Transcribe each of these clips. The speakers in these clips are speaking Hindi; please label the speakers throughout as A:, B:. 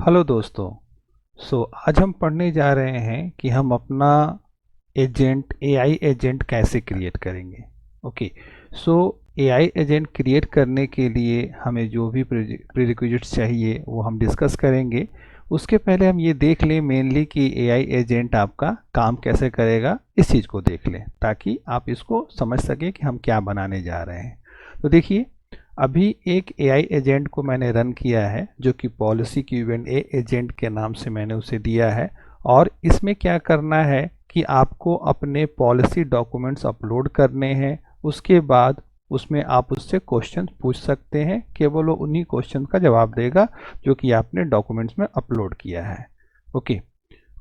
A: हेलो दोस्तों। आज हम पढ़ने जा रहे हैं कि हम अपना एजेंट एआई एजेंट कैसे क्रिएट करेंगे। ओके। सो एआई एजेंट क्रिएट करने के लिए हमें जो भी प्रीरिक्विजिट्स चाहिए वो हम डिस्कस करेंगे। उसके पहले हम ये देख लें मेनली कि एआई एजेंट आपका काम कैसे करेगा, इस चीज़ को देख लें ताकि आप इसको समझ सकें कि हम क्या बनाने जा रहे हैं। तो देखिए, अभी एक एआई एजेंट को मैंने रन किया है जो कि पॉलिसी Q&A एजेंट के नाम से मैंने उसे दिया है। और इसमें क्या करना है कि आपको अपने पॉलिसी डॉक्यूमेंट्स अपलोड करने हैं। उसके बाद उसमें आप उससे क्वेश्चन पूछ सकते हैं, केवल वो उन्हीं क्वेश्चन का जवाब देगा जो कि आपने डॉक्यूमेंट्स में अपलोड किया है। ओके।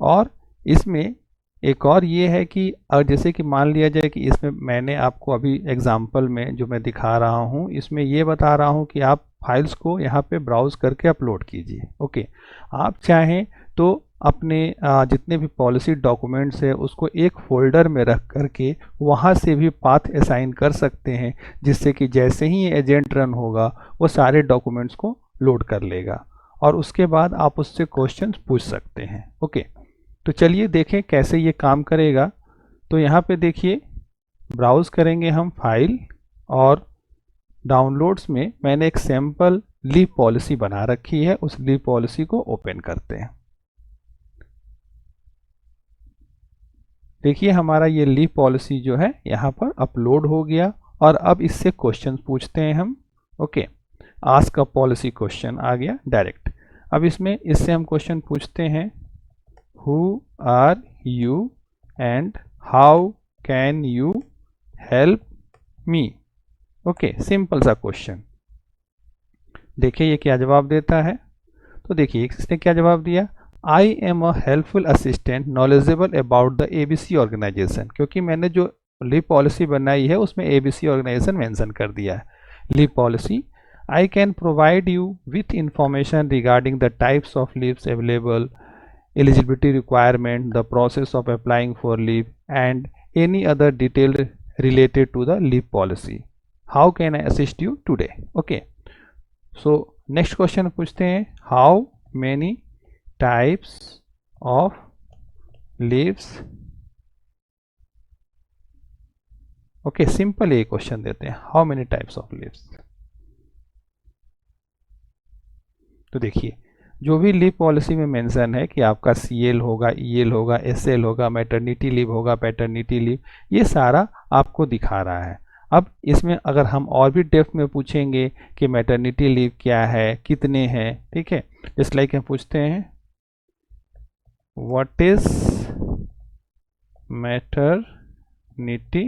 A: और इसमें एक और ये है कि अगर जैसे कि मान लिया जाए कि इसमें मैंने आपको अभी एग्जांपल में जो मैं दिखा रहा हूँ, इसमें ये बता रहा हूँ कि आप फाइल्स को यहाँ पे ब्राउज करके अपलोड कीजिए। ओके। आप चाहें तो अपने जितने भी पॉलिसी डॉक्यूमेंट्स है उसको एक फोल्डर में रख करके वहाँ से भी पाथ असाइन कर सकते हैं, जिससे कि जैसे ही एजेंट रन होगा वो सारे डॉक्यूमेंट्स को लोड कर लेगा और उसके बाद आप उससे क्वेश्चन पूछ सकते हैं। ओके। तो चलिए देखें कैसे ये काम करेगा। तो यहाँ पे देखिए, ब्राउज करेंगे हम फाइल और डाउनलोड्स में मैंने एक सैम्पल लीव पॉलिसी बना रखी है, उस लीव पॉलिसी को ओपन करते हैं। देखिए हमारा ये लीव पॉलिसी जो है यहाँ पर अपलोड हो गया और अब इससे क्वेश्चन पूछते हैं हम। Okay. Ask a policy question आ गया डायरेक्ट। अब इससे हम क्वेश्चन पूछते हैं, Who are you and how can you help me? Okay, simple सा क्वेश्चन। देखिए ये क्या जवाब देता है। तो देखिए इसने क्या जवाब दिया, I am a helpful assistant knowledgeable about the ABC organization. क्योंकि मैंने जो लीव पॉलिसी बनाई है उसमें एबीसी ऑर्गेनाइजेशन मेंशन कर दिया है। Leave policy, I can provide you with information regarding the types of leaves available, eligibility requirement, the process of applying for leave, and any other detail related to the leave policy. How can I assist you today? Okay. So next question पूछते हैं, how many types of leaves? Okay, simple ये क्वेश्चन देते हैं, how many types of leaves? तो देखिए जो भी लीव पॉलिसी में मेंशन है कि आपका सीएल होगा, ईएल होगा, एसएल होगा, मैटरनिटी लीव होगा, पैटर्निटी लीव, ये सारा आपको दिखा रहा है। अब इसमें अगर हम और भी डेप्थ में पूछेंगे कि मैटरनिटी लीव क्या है, कितने हैं, ठीक है, जस्ट लाइक हम पूछते हैं what is maternity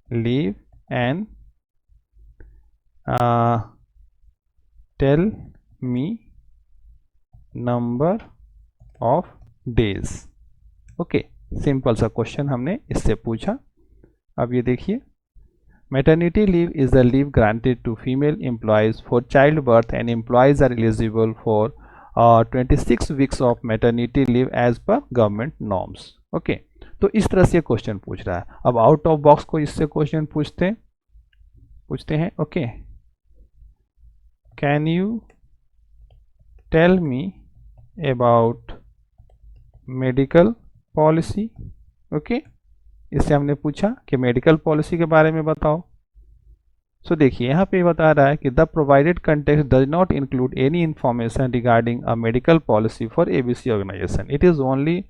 A: leave and tell me number of days. Okay, simple सा क्वेश्चन हमने इससे पूछा। अब ये देखिए, maternity leave is the leave granted to female employees for child birth and employees are eligible for 26 weeks of maternity leave as per government norms. Okay, तो इस तरह से क्वेश्चन पूछ रहा है। अब आउट ऑफ बॉक्स को इससे क्वेश्चन पूछते हैं। Okay, can you tell me about medical policy. Okay, इससे हमने पूछा कि मेडिकल पॉलिसी के बारे में बताओ। सो देखिए यहाँ पे बता रहा है कि the provided context does not include any information regarding a medical policy for ABC organization, it is only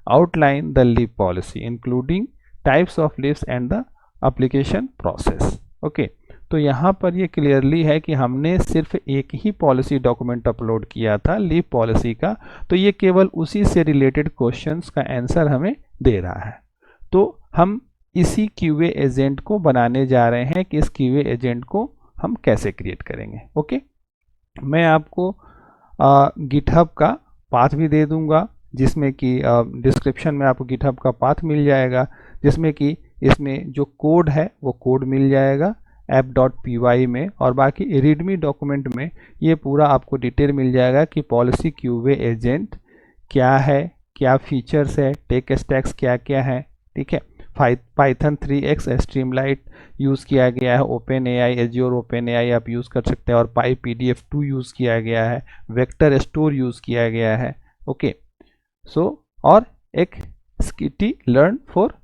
A: outline the leave policy including types of leaves and the application process. Okay, तो यहाँ पर ये क्लियरली है कि हमने सिर्फ एक ही पॉलिसी डॉक्यूमेंट अपलोड किया था लीव पॉलिसी का, तो ये केवल उसी से रिलेटेड क्वेश्चंस का आंसर हमें दे रहा है। तो हम इसी क्यूए एजेंट को बनाने जा रहे हैं कि इस क्यूए एजेंट को हम कैसे क्रिएट करेंगे। ओके, मैं आपको गिटहब का पाथ भी दे दूंगा, जिसमें कि डिस्क्रिप्शन में आपको गिटहब का पाथ मिल जाएगा, जिसमें कि इसमें जो कोड है वो कोड मिल जाएगा app.py में, और बाकी रीडमी डॉक्यूमेंट में ये पूरा आपको डिटेल मिल जाएगा कि पॉलिसी क्यूए एजेंट क्या है, क्या फीचर्स है, टेक स्टैक्स क्या क्या है, ठीक है, पाइथन 3x स्ट्रीमलाइट यूज़ किया गया है, open AI azure open AI आप यूज़ कर सकते हैं, और पाई PDF2 यूज़ किया गया है, वेक्टर स्टोर यूज़ किया गया है। ओके सो और एक स्किटी लर्न फॉर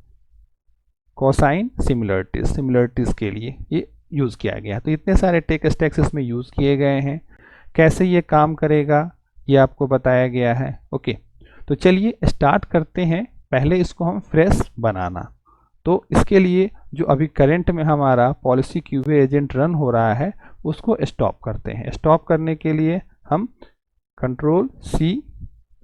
A: कोसाइन सिमिलरिटीज़ के लिए ये यूज़ किया गया है। तो इतने सारे टेक स्टैक्स इसमें यूज़ किए गए हैं। कैसे ये काम करेगा ये आपको बताया गया है। ओके तो चलिए स्टार्ट करते हैं। पहले इसको हम फ्रेश बनाना, तो इसके लिए जो अभी करंट में हमारा पॉलिसी क्यूए एजेंट रन हो रहा है उसको स्टॉप करते हैं। स्टॉप करने के लिए हम Ctrl+C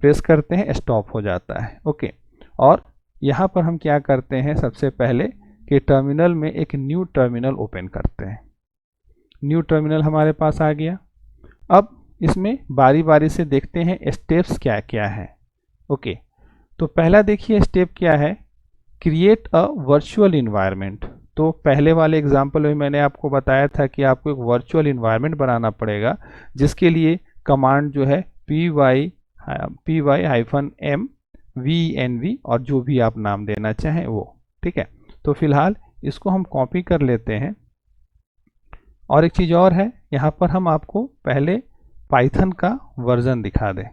A: प्रेस करते हैं, स्टॉप हो जाता है। ओके और यहाँ पर हम क्या करते हैं, सबसे पहले कि टर्मिनल में एक न्यू टर्मिनल ओपन करते हैं। न्यू टर्मिनल हमारे पास आ गया। अब इसमें बारी बारी से देखते हैं स्टेप्स क्या क्या है। ओके तो पहला देखिए स्टेप क्या है, क्रिएट अ वर्चुअल इन्वायरमेंट। तो पहले वाले एग्जाम्पल में मैंने आपको बताया था कि आपको एक वर्चुअल इन्वायरमेंट बनाना पड़ेगा, जिसके लिए कमांड जो है py-m-venv और जो भी आप नाम देना चाहें वो, ठीक है। तो फिलहाल इसको हम कॉपी कर लेते हैं। और एक चीज़ और है, यहाँ पर हम आपको पहले पाइथन का वर्जन दिखा दें।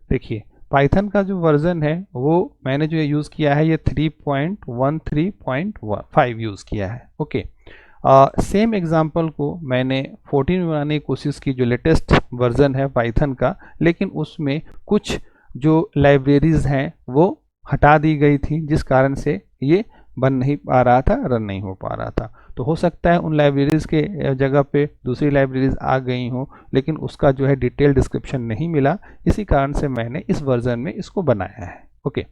A: देखिए पाइथन का जो वर्जन है वो मैंने जो यूज़ किया है ये 3.13.5 यूज़ किया है। ओके सेम एग्जांपल को मैंने 14 में बनाने की कोशिश की, जो लेटेस्ट वर्जन है पाइथन का, लेकिन उसमें कुछ जो लाइब्रेरीज हैं वो हटा दी गई थी, जिस कारण से ये बन नहीं पा रहा था, रन नहीं हो पा रहा था। तो हो सकता है उन लाइब्रेरीज के जगह पे दूसरी लाइब्रेरीज आ गई हों, लेकिन उसका जो है डिटेल डिस्क्रिप्शन नहीं मिला, इसी कारण से मैंने इस वर्जन में इसको बनाया है। ओके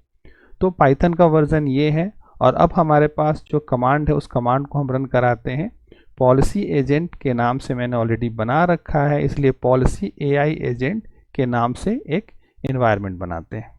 A: तो पाइथन का वर्जन ये है। और अब हमारे पास जो कमांड है उस कमांड को हम रन कराते हैं। पॉलिसी एजेंट के नाम से मैंने ऑलरेडी बना रखा है, इसलिए पॉलिसी एआई एजेंट के नाम से एक इन्वायरमेंट बनाते हैं।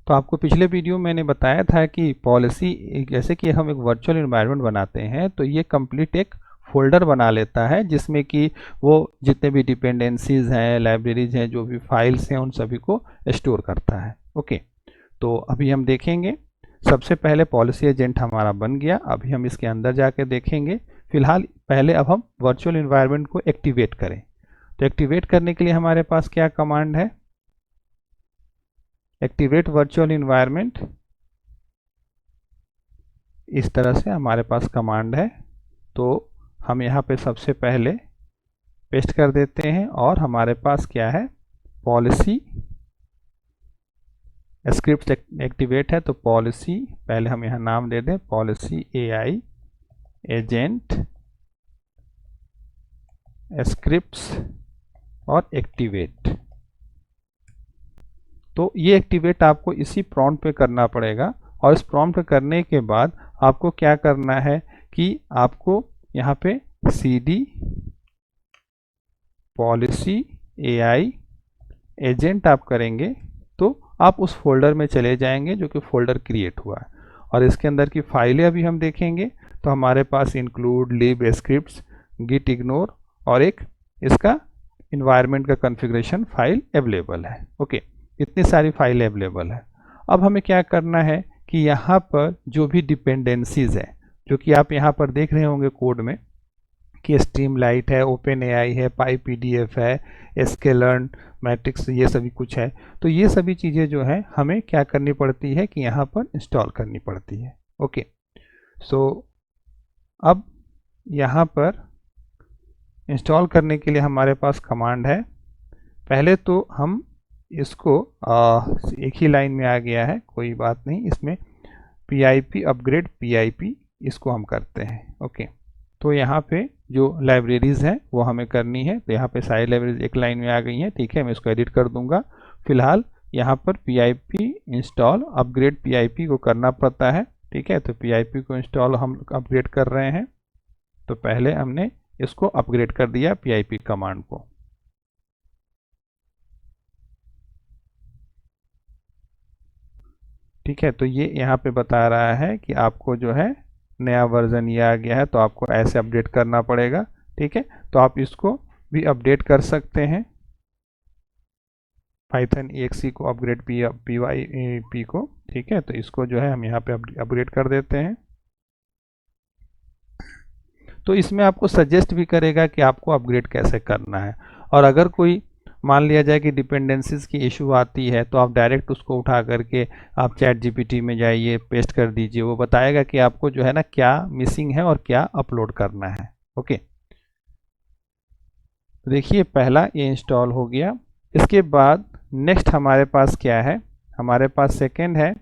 A: तो आपको पिछले वीडियो में मैंने बताया था कि पॉलिसी जैसे कि हम एक वर्चुअल इन्वायरमेंट बनाते हैं तो ये कंप्लीट एक फोल्डर बना लेता है, जिसमें कि वो जितने भी डिपेंडेंसीज हैं, लाइब्रेरीज हैं, जो भी फाइल्स हैं, उन सभी को स्टोर करता है। ओके तो अभी हम देखेंगे। सबसे पहले पॉलिसी एजेंट हमारा बन गया, अभी हम इसके अंदर जाके देखेंगे। फिलहाल पहले अब हम वर्चुअल इन्वायरमेंट को एक्टिवेट करें। तो एक्टिवेट करने के लिए हमारे पास क्या कमांड है, एक्टिवेट वर्चुअल इन्वायरमेंट, इस तरह से हमारे पास कमांड है। तो हम यहाँ पे सबसे पहले पेस्ट कर देते हैं और हमारे पास क्या है, पॉलिसी स्क्रिप्ट एक्टिवेट है। तो पॉलिसी, पहले हम यहाँ नाम दे दें पॉलिसी एआई एजेंट स्क्रिप्ट्स और एक्टिवेट। तो ये एक्टिवेट आपको इसी प्रॉम्प्ट पे करना पड़ेगा। और इस प्रॉम्प्ट पे करने के बाद आपको क्या करना है कि आपको यहाँ पे cd पॉलिसी एआई एजेंट आप करेंगे तो आप उस फोल्डर में चले जाएंगे जो कि फोल्डर क्रिएट हुआ है। और इसके अंदर की फाइलें अभी हम देखेंगे तो हमारे पास इंक्लूड, लिब स्क्रिप्ट्स, गिट इग्नोर और एक इसका इन्वायरमेंट का कॉन्फ़िगरेशन फाइल अवेलेबल है। ओके इतनी सारी फाइलें अवेलेबल है। अब हमें क्या करना है कि यहाँ पर जो भी डिपेंडेंसीज है, जो कि आप यहाँ पर देख रहे होंगे कोड में कि स्ट्रीमलाइट है, ओपन एआई है, पाई PDF है, sklearn, मैट्रिक्स, ये सभी कुछ है। तो ये सभी चीज़ें जो है हमें क्या करनी पड़ती है कि यहाँ पर इंस्टॉल करनी पड़ती है। ओके सो अब यहाँ पर इंस्टॉल करने के लिए हमारे पास कमांड है। पहले तो हम इसको एक ही लाइन में आ गया है, कोई बात नहीं, इसमें PIP अपग्रेड PIP इसको हम करते हैं। ओके तो यहाँ पे जो लाइब्रेरीज हैं वो हमें करनी है। तो यहाँ पे सारी लाइब्रेरीज एक लाइन में आ गई हैं, ठीक है, मैं इसको एडिट कर दूंगा। फिलहाल यहाँ पर PIP इंस्टॉल अपग्रेड PIP को करना पड़ता है, ठीक है। तो PIP को इंस्टॉल हम अपग्रेड कर रहे हैं। तो पहले हमने इसको अपग्रेड कर दिया PIP कमांड को। ठीक है तो ये यहाँ पे बता रहा है कि आपको जो है नया वर्जन ये आ गया है तो आपको ऐसे अपडेट करना पड़ेगा। ठीक है, तो आप इसको भी अपडेट कर सकते हैं, पाइथन EXE को अपग्रेड PYP को। ठीक है, तो इसको जो है हम यहाँ पे अपग्रेड कर देते हैं। तो इसमें आपको सजेस्ट भी करेगा कि आपको अपग्रेड कैसे करना है। और अगर कोई मान लिया जाए कि डिपेंडेंसीज की इशू आती है तो आप डायरेक्ट उसको उठा करके आप चैट जीपीटी में जाइए, पेस्ट कर दीजिए, वो बताएगा कि आपको जो है ना क्या मिसिंग है और क्या अपलोड करना है। ओके, तो देखिए पहला ये इंस्टॉल हो गया। इसके बाद नेक्स्ट हमारे पास क्या है, हमारे पास सेकेंड है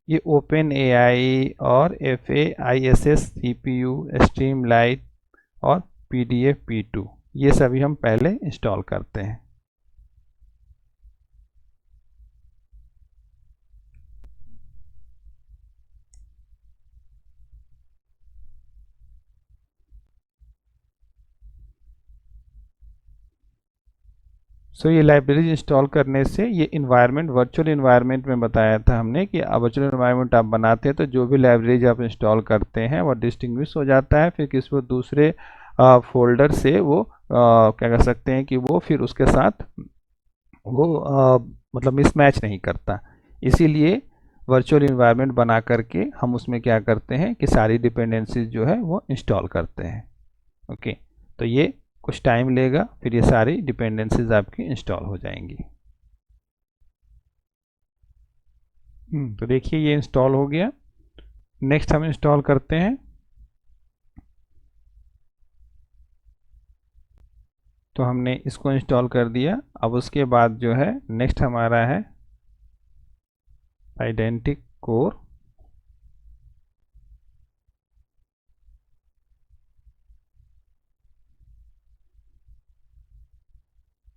A: ये ओपन AI और FAISS CPU स्ट्रीमलाइट और PDF P2, ये सभी हम पहले इंस्टॉल करते हैं। ये लाइब्रेरी इंस्टॉल करने से ये इन्वायरमेंट वर्चुअल इन्वायरमेंट में बताया था हमने कि वर्चुअल इन्वायरमेंट आप बनाते हैं तो जो भी लाइब्रेरीज आप इंस्टॉल करते हैं वो डिस्टिंग्विश हो जाता है, फिर किसी वो दूसरे फोल्डर से वो क्या कर सकते हैं कि वो फिर उसके साथ वो मतलब मिसमैच नहीं करता। इसीलिए वर्चुअल इन्वायरमेंट बना करके हम उसमें क्या करते हैं कि सारी डिपेंडेंसीज जो है वो इंस्टॉल करते हैं। ओके, तो ये कुछ टाइम लेगा, फिर ये सारी डिपेंडेंसीज आपकी इंस्टॉल हो जाएंगी। तो देखिए ये इंस्टॉल हो गया। नेक्स्ट हम इंस्टॉल करते हैं। तो हमने इसको इंस्टॉल कर दिया। अब उसके बाद जो है नेक्स्ट हमारा है आइडेंटिक कोर।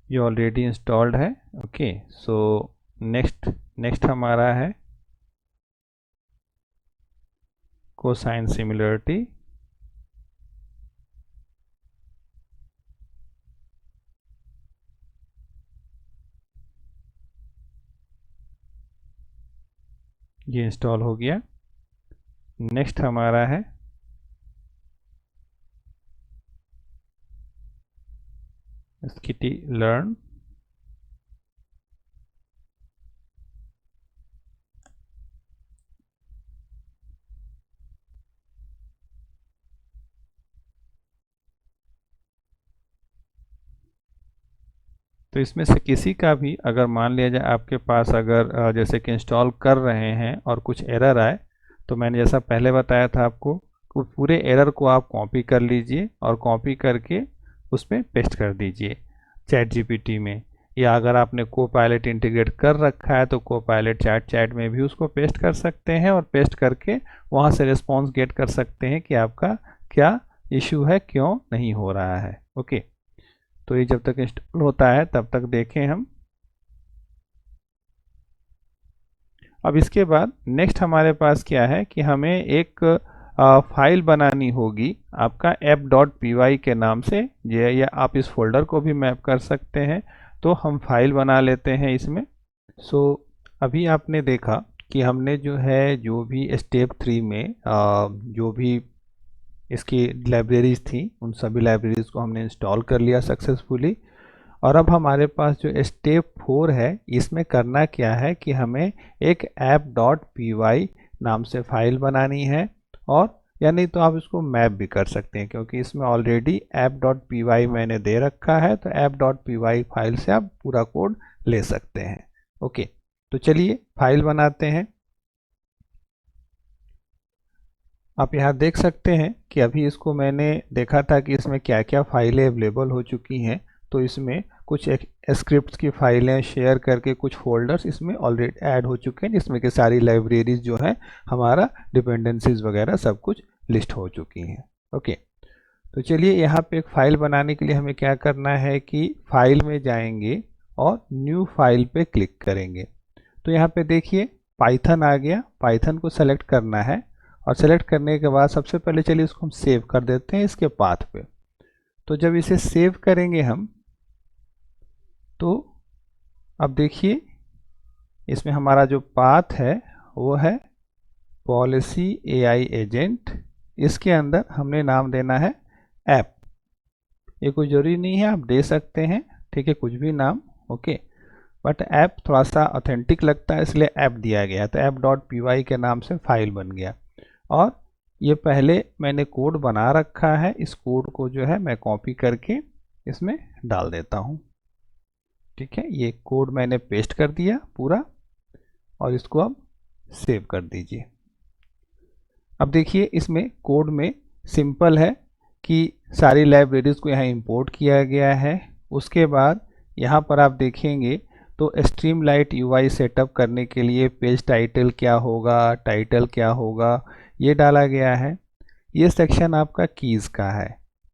A: ये ऑलरेडी इंस्टॉल्ड है। ओके, सो नेक्स्ट नेक्स्ट हमारा है कोसाइन सिमिलरिटी। ये इंस्टॉल हो गया। नेक्स्ट हमारा है skitlearn। तो इसमें से किसी का भी अगर मान लिया जाए आपके पास अगर जैसे कि इंस्टॉल कर रहे हैं और कुछ एरर आए, तो मैंने जैसा पहले बताया था आपको कि पूरे एरर को आप कॉपी कर लीजिए और कॉपी करके उसमें पेस्ट कर दीजिए चैट जीपीटी में। या अगर आपने को पायलट इंटीग्रेट कर रखा है तो को पायलट चैट में भी उसको पेस्ट कर सकते हैं और पेस्ट करके वहाँ से रिस्पॉन्स गेट कर सकते हैं कि आपका क्या इशू है, क्यों नहीं हो रहा है। ओके, तो ये जब तक इंस्टॉल होता है तब तक देखें हम। अब इसके बाद नेक्स्ट हमारे पास क्या है कि हमें एक फाइल बनानी होगी आपका app.py के नाम से, या आप इस फोल्डर को भी मैप कर सकते हैं। तो हम फाइल बना लेते हैं इसमें। अभी आपने देखा कि हमने जो है जो भी स्टेप 3 में जो भी इसकी लाइब्रेरीज थी उन सभी लाइब्रेरीज को हमने इंस्टॉल कर लिया सक्सेसफुली। और अब हमारे पास जो स्टेप 4 है इसमें करना क्या है कि हमें एक app.py नाम से फाइल बनानी है। और या नहीं तो आप इसको मैप भी कर सकते हैं क्योंकि इसमें ऑलरेडी app.py मैंने दे रखा है, तो app.py फाइल से आप पूरा कोड ले सकते हैं। ओके, तो चलिए फाइल बनाते हैं। आप यहाँ देख सकते हैं कि अभी इसको मैंने देखा था कि इसमें क्या क्या फाइलें अवेलेबल हो चुकी हैं। तो इसमें कुछ स्क्रिप्ट्स की फाइलें शेयर करके कुछ फोल्डर्स इसमें ऑलरेडी ऐड हो चुके हैं जिसमें कि सारी लाइब्रेरीज जो है हमारा डिपेंडेंसीज वगैरह सब कुछ लिस्ट हो चुकी हैं। ओके, तो चलिए यहाँ पे एक फाइल बनाने के लिए हमें क्या करना है कि फाइल में जाएंगे और न्यू फाइल पे क्लिक करेंगे। तो यहाँ पे देखिए पाइथन आ गया, पाइथन को सेलेक्ट करना है और सेलेक्ट करने के बाद सबसे पहले चलिए इसको हम सेव कर देते हैं इसके पाथ पे। तो जब इसे सेव करेंगे हम तो अब देखिए इसमें हमारा जो पाथ है वो है पॉलिसी एआई एजेंट, इसके अंदर हमने नाम देना है ऐप। ये कोई ज़रूरी नहीं है, आप दे सकते हैं, ठीक है, कुछ भी नाम, ओके, बट ऐप थोड़ा सा ऑथेंटिक लगता है इसलिए ऐप दिया गया, तो ऐप डॉट पी वाई के नाम से फाइल बन गया। और ये पहले मैंने कोड बना रखा है, इस कोड को जो है मैं कॉपी करके इसमें डाल देता हूँ। ठीक है, ये कोड मैंने पेस्ट कर दिया पूरा, और इसको अब सेव कर दीजिए। अब देखिए इसमें कोड में सिंपल है कि सारी लाइब्रेरीज को यहाँ इंपोर्ट किया गया है। उसके बाद यहाँ पर आप देखेंगे तो स्ट्रीमलाइट यूआई सेटअप करने के लिए पेज टाइटल क्या होगा, टाइटल क्या होगा, ये डाला गया है। ये सेक्शन आपका कीज़ का है,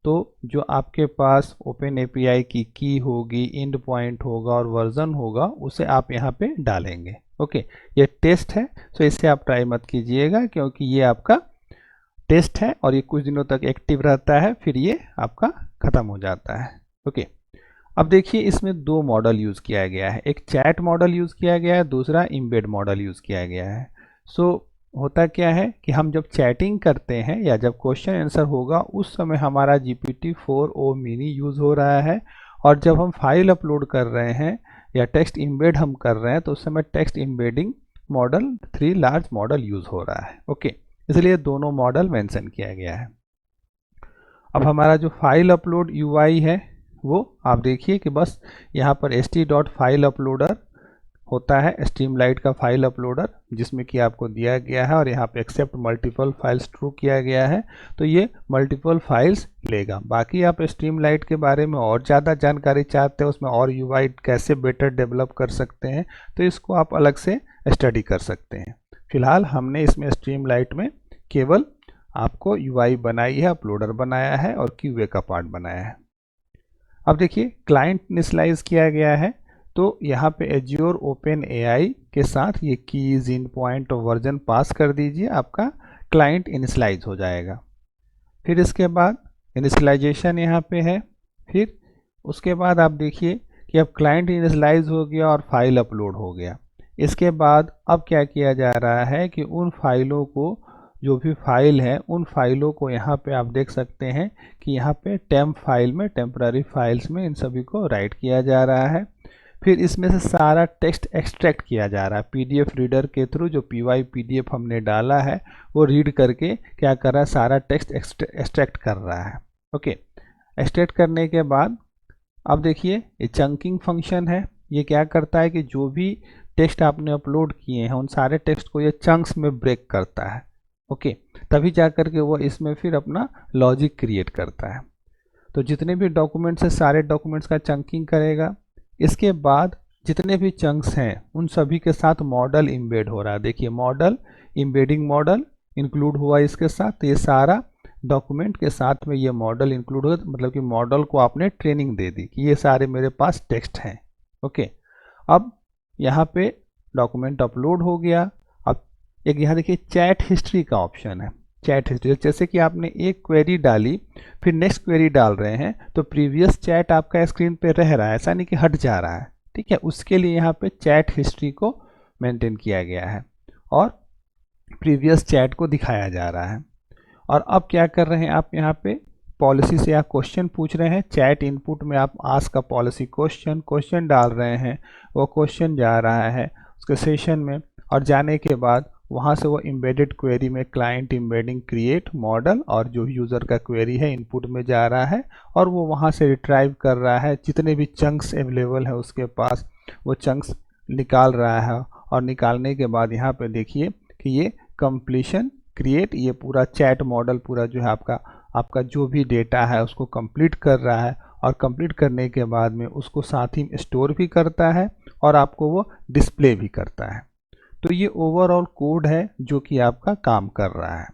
A: तो जो आपके पास ओपन एपीआई की की होगी, एंड पॉइंट होगा और वर्जन होगा, उसे आप यहाँ पे डालेंगे। ओके, ये टेस्ट है, तो इसे आप ट्राई मत कीजिएगा क्योंकि ये आपका टेस्ट है और ये कुछ दिनों तक एक्टिव रहता है, फिर ये आपका ख़त्म हो जाता है। ओके, अब देखिए इसमें दो मॉडल यूज़ किया गया है, एक चैट मॉडल यूज़ किया गया है, दूसरा इम्बेड मॉडल यूज़ किया गया है। सो होता क्या है कि हम जब चैटिंग करते हैं या जब क्वेश्चन आंसर होगा उस समय हमारा GPT-4o मिनी यूज़ हो रहा है, और जब हम फाइल अपलोड कर रहे हैं या टेक्स्ट इम्बेड हम कर रहे हैं तो उस समय text embedding model 3 large model use हो रहा है। ओके, इसलिए दोनों मॉडल मेंशन किया गया है। अब हमारा जो फाइल अपलोड यूआई है वो आप देखिए कि बस यहाँ पर st.file अपलोडर होता है, स्ट्रीमलाइट का फाइल अपलोडर, जिसमें कि आपको दिया गया है, और यहाँ पे एक्सेप्ट मल्टीपल फाइल्स ट्रू किया गया है, तो ये मल्टीपल फाइल्स लेगा। बाकी आप स्ट्रीमलाइट के बारे में और ज़्यादा जानकारी चाहते हैं, उसमें और यूआई कैसे बेटर डेवलप कर सकते हैं, तो इसको आप अलग से स्टडी कर सकते हैं। फिलहाल हमने इसमें स्ट्रीमलाइट में केवल आपको यूआई बनाई है, अपलोडर बनाया है और क्यूए का पार्ट बनाया है। अब देखिए क्लाइंट इनिशियलाइज किया गया है, तो यहाँ पे एज्योर ओपन एआई के साथ ये कीज, इन पॉइंट और वर्जन पास कर दीजिए, आपका क्लाइंट इनिशियलाइज हो जाएगा। फिर इसके बाद इनिशियलाइजेशन यहाँ पे है, फिर उसके बाद आप देखिए कि अब क्लाइंट इनिशियलाइज हो गया और फाइल अपलोड हो गया। इसके बाद अब क्या किया जा रहा है कि उन फाइलों को, जो भी फाइल है उन फाइलों को यहाँ पे आप देख सकते हैं कि यहाँ पे टेम्प फाइल में, टेम्पररी फाइल्स में इन सभी को राइट किया जा रहा है। फिर इसमें से सारा टेक्स्ट एक्सट्रैक्ट किया जा रहा है पीडीएफ रीडर के थ्रू, जो पीवाई पीडीएफ हमने डाला है वो रीड करके क्या कर रहा है, सारा टेक्स्ट एक्सट्रैक्ट कर रहा है। ओके, एक्सट्रैक्ट करने के बाद अब देखिए ये चंकिंग फंक्शन है, ये क्या करता है कि जो भी टेक्स्ट आपने अपलोड किए हैं उन सारे टेक्स्ट को ये चंक्स में ब्रेक करता है। ओके, तभी जा करके वो इसमें फिर अपना लॉजिक क्रिएट करता है। तो जितने भी डॉक्यूमेंट्स हैं सारे डॉक्यूमेंट्स का चंकिंग करेगा। इसके बाद जितने भी चंक्स हैं उन सभी के साथ मॉडल इम्बेड हो रहा है। देखिए मॉडल, इम्बेडिंग मॉडल इंक्लूड हुआ इसके साथ, तो ये सारा डॉक्यूमेंट के साथ में ये मॉडल इंक्लूड हो, मतलब कि मॉडल को आपने ट्रेनिंग दे दी कि ये सारे मेरे पास टेक्स्ट हैं। ओके, अब यहाँ पे डॉक्यूमेंट अपलोड हो गया। अब एक यहाँ देखिए चैट हिस्ट्री का ऑप्शन है। चैट हिस्ट्री, जैसे कि आपने एक क्वेरी डाली फिर नेक्स्ट क्वेरी डाल रहे हैं तो प्रीवियस चैट आपका स्क्रीन पे रह रहा है, ऐसा नहीं कि हट जा रहा है। ठीक है, उसके लिए यहाँ पे चैट हिस्ट्री को मेंटेन किया गया है और प्रीवियस चैट को दिखाया जा रहा है। और अब क्या कर रहे हैं आप, यहाँ पे पॉलिसी से आप क्वेश्चन पूछ रहे हैं, चैट इनपुट में आप आस्क का पॉलिसी क्वेश्चन क्वेश्चन डाल रहे हैं, वो क्वेश्चन जा रहा है उसके सेशन में, और जाने के बाद वहाँ से वो एम्बेडेड क्वेरी में क्लाइंट एम्बेडिंग क्रिएट मॉडल और जो यूज़र का क्वेरी है इनपुट में जा रहा है, और वो वहाँ से रिट्राइव कर रहा है जितने भी चंक्स अवेलेबल है उसके पास, वो चंक्स निकाल रहा है। और निकालने के बाद यहाँ पे देखिए कि ये कंप्लीशन क्रिएट, ये पूरा चैट मॉडल पूरा जो है आपका जो भी डेटा है उसको कंप्लीट कर रहा है, और कंप्लीट करने के बाद में उसको साथ ही स्टोर भी करता है और आपको वो डिस्प्ले भी करता है। तो ये ओवरऑल कोड है जो कि आपका काम कर रहा है।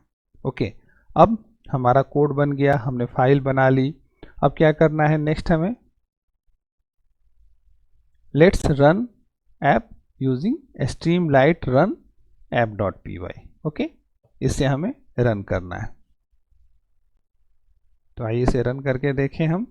A: ओके, अब हमारा कोड बन गया, हमने फाइल बना ली। अब क्या करना है नेक्स्ट हमें, let's run app using Streamlit run app.py। Okay, इससे हमें रन करना है। तो आइए इसे रन करके देखें हम।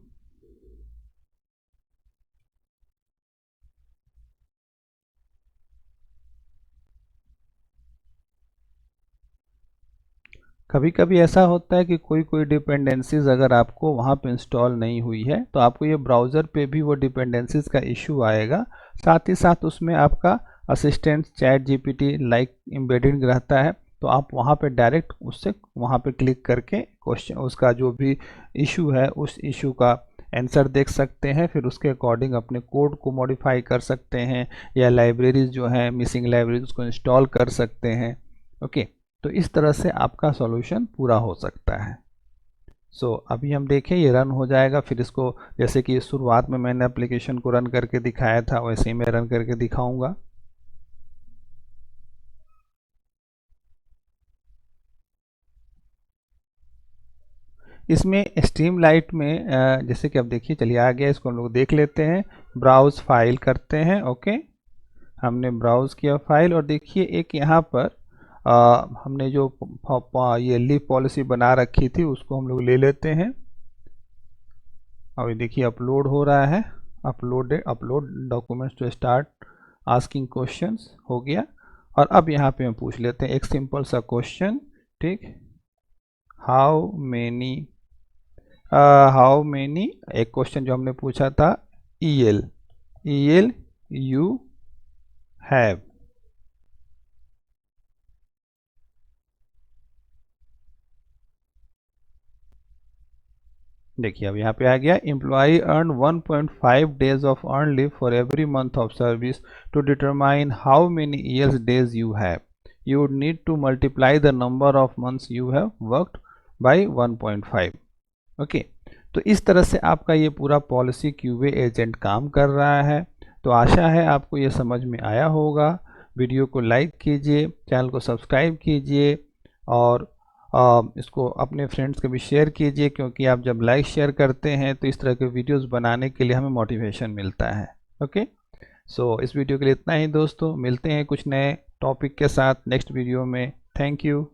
A: कभी कभी ऐसा होता है कि कोई कोई डिपेंडेंसीज अगर आपको वहाँ पे इंस्टॉल नहीं हुई है तो आपको ये ब्राउज़र पे भी वो डिपेंडेंसीज का इशू आएगा। साथ ही साथ उसमें आपका assistant chat GPT like embedded रहता है, तो आप वहाँ पे डायरेक्ट उससे वहाँ पे क्लिक करके क्वेश्चन उसका जो भी इशू है उस इशू का आंसर देख सकते हैं, फिर उसके अकॉर्डिंग अपने कोड को मॉडिफाई कर सकते हैं या लाइब्रेरीज जो हैं मिसिंग लाइब्रेरीज उसको इंस्टॉल कर सकते हैं। ओके, तो इस तरह से आपका सॉल्यूशन पूरा हो सकता है। अभी हम देखें ये रन हो जाएगा, फिर इसको जैसे कि शुरुआत में मैंने एप्लीकेशन को रन करके दिखाया था वैसे ही मैं रन करके दिखाऊंगा। इसमें स्ट्रीमलाइट में जैसे कि अब देखिए चलिए आ गया, इसको हम लोग देख लेते हैं। ब्राउज फाइल करते हैं। ओके, हमने ब्राउज किया फाइल और देखिए एक यहाँ पर हमने जो ये लीव पॉलिसी बना रखी थी उसको हम लोग ले लेते हैं। अभी देखिए अपलोड हो रहा है, upload documents to start asking questions हो गया। और अब यहाँ पे हम पूछ लेते हैं एक सिंपल सा क्वेश्चन। ठीक, हाउ मेनी एक क्वेश्चन जो हमने पूछा था, ईएल यू हैव। देखिए अब यहाँ पे आ गया, employee earn 1.5 days of earn leave for every month of service. To determine how many years days you have, you would need to multiply the number of months you have worked by 1.5। Okay, तो इस तरह से आपका ये पूरा पॉलिसी क्यूए एजेंट काम कर रहा है। तो आशा है आपको ये समझ में आया होगा। वीडियो को लाइक कीजिए, चैनल को सब्सक्राइब कीजिए और इसको अपने फ्रेंड्स के भी शेयर कीजिए, क्योंकि आप जब लाइक शेयर करते हैं तो इस तरह के वीडियोस बनाने के लिए हमें मोटिवेशन मिलता है। ओके, इस वीडियो के लिए इतना ही दोस्तों, मिलते हैं कुछ नए टॉपिक के साथ नेक्स्ट वीडियो में। Thank you.